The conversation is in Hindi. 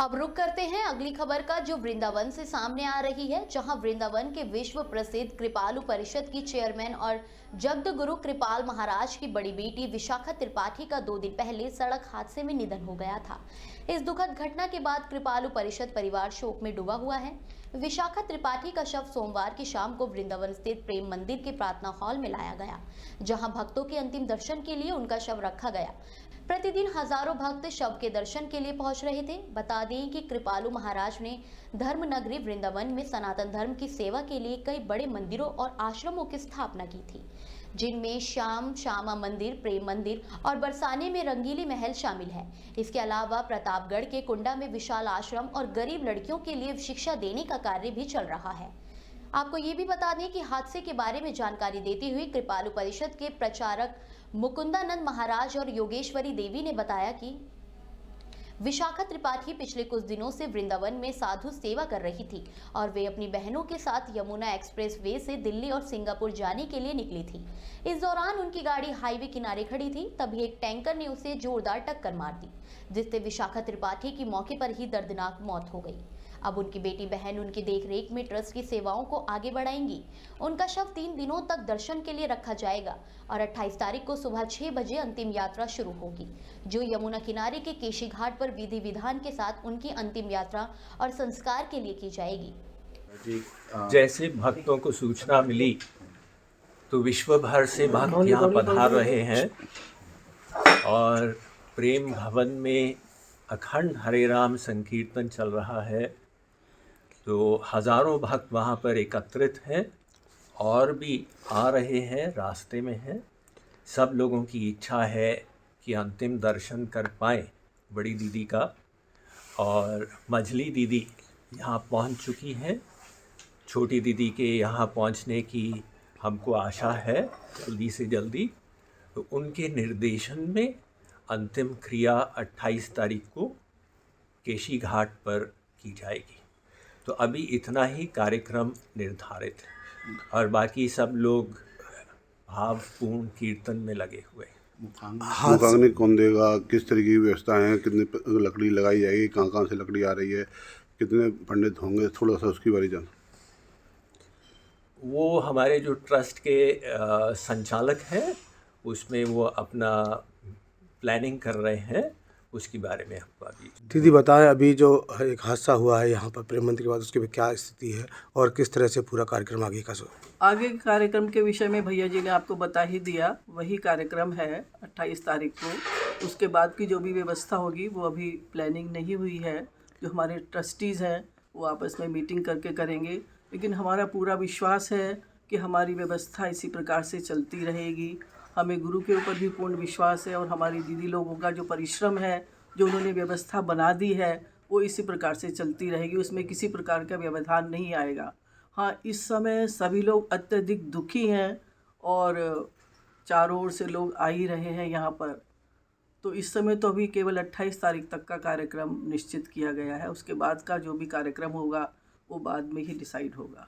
अब रुक करते हैं अगली खबर का, जो वृंदावन से सामने आ रही है, जहां वृंदावन के विश्व प्रसिद्ध कृपालु परिषद की चेयरमैन और जगत गुरु कृपाल महाराज की बड़ी बेटी विशाखा त्रिपाठी का 2 दिन पहले सड़क हादसे में निधन हो गया था। इस दुखद घटना के बाद कृपालु परिषद परिवार शोक में डूबा हुआ है। विशाखा त्रिपाठी का शव सोमवार की शाम को वृंदावन स्थित प्रेम मंदिर के प्रार्थना हॉल में लाया गया, जहां भक्तों के अंतिम दर्शन के लिए उनका शव रखा गया। प्रतिदिन हजारों भक्त शव के दर्शन के लिए पहुंच रहे थे। बता दें कि कृपालु महाराज ने धर्म नगरी वृंदावन में सनातन धर्म की सेवा के लिए कई बड़े मंदिरों और आश्रमों की स्थापना की थी, जिनमें श्यामा मंदिर, प्रेम मंदिर और बरसाने में रंगीली महल शामिल है। इसके अलावा प्रतापगढ़ के कुंडा में विशाल आश्रम और गरीब लड़कियों के लिए शिक्षा देने का कार्य भी चल रहा है। आपको ये भी बता दें कि हादसे के बारे में जानकारी देते हुए कृपालु परिषद के प्रचारक मुकुंदानंद महाराज और योगेश्वरी देवी ने बताया कि विशाखा त्रिपाठी पिछले कुछ दिनों से वृंदावन में साधु सेवा कर रही थी और वे अपनी बहनों के साथ यमुना एक्सप्रेस वे से दिल्ली और सिंगापुर जाने के लिए निकली थी। इस दौरान उनकी गाड़ी हाईवे किनारे खड़ी थी, तभी एक टैंकर ने उसे जोरदार टक्कर मार दी, जिससे विशाखा त्रिपाठी की मौके पर ही दर्दनाक मौत हो गई। अब उनकी बेटी बहन उनकी देखरेख में ट्रस्ट की सेवाओं को आगे बढ़ाएंगी। उनका शव 3 दिनों तक दर्शन के लिए रखा जाएगा और 28 तारीख को सुबह 6 बजे अंतिम यात्रा शुरू होगी, जो यमुना किनारे के केशी घाट पर विधि विधान के साथ उनकी अंतिम यात्रा और संस्कार के लिए की जाएगी। जैसे भक्तों को सूचना मिली तो विश्व भर से भक्त यहाँ पधार रहे हैं और प्रेम भवन में अखंड हरे राम संकीर्तन चल रहा है, तो हजारों भक्त वहाँ पर एकत्रित हैं और भी आ रहे हैं, रास्ते में हैं। सब लोगों की इच्छा है कि अंतिम दर्शन कर पाएँ बड़ी दीदी का, और मझली दीदी यहाँ पहुँच चुकी हैं। छोटी दीदी के यहाँ पहुँचने की हमको आशा है जल्दी से जल्दी, तो उनके निर्देशन में अंतिम क्रिया 28 तारीख को केशी घाट पर की जाएगी। तो अभी इतना ही कार्यक्रम निर्धारित है और बाकी सब लोग भावपूर्ण कीर्तन में लगे हुए हैं। मुखाग्नि कौन देगा, किस तरीके की व्यवस्था है, कितनी लकड़ी लगाई जाएगी, कहाँ से लकड़ी आ रही है, कितने पंडित होंगे, थोड़ा सा उसकी बारे जान। वो हमारे जो ट्रस्ट के संचालक हैं उसमें वो अपना प्लानिंग कर रहे हैं, उसके बारे में हमको अभी। दीदी बताएं, अभी जो एक हादसा हुआ है यहाँ पर प्रेम मंदिर के बाद, उसकी भी क्या स्थिति है और किस तरह से पूरा कार्यक्रम आगे का आगे कार्यक्रम के विषय में भैया जी ने आपको बता ही दिया। वही कार्यक्रम है 28 तारीख को। उसके बाद की जो भी व्यवस्था होगी वो अभी प्लानिंग नहीं हुई है। जो हमारे ट्रस्टीज़ हैं वो आपस में मीटिंग करके करेंगे, लेकिन हमारा पूरा विश्वास है कि हमारी व्यवस्था इसी प्रकार से चलती रहेगी। हमें गुरु के ऊपर भी पूर्ण विश्वास है और हमारी दीदी लोगों का जो परिश्रम है, जो उन्होंने व्यवस्था बना दी है, वो इसी प्रकार से चलती रहेगी। उसमें किसी प्रकार का व्यवधान नहीं आएगा। हाँ, इस समय सभी लोग अत्यधिक दुखी हैं और चारों ओर से लोग आ ही रहे हैं यहाँ पर। तो इस समय तो अभी केवल 28 तारीख तक का कार्यक्रम निश्चित किया गया है। उसके बाद का जो भी कार्यक्रम होगा वो बाद में ही डिसाइड होगा।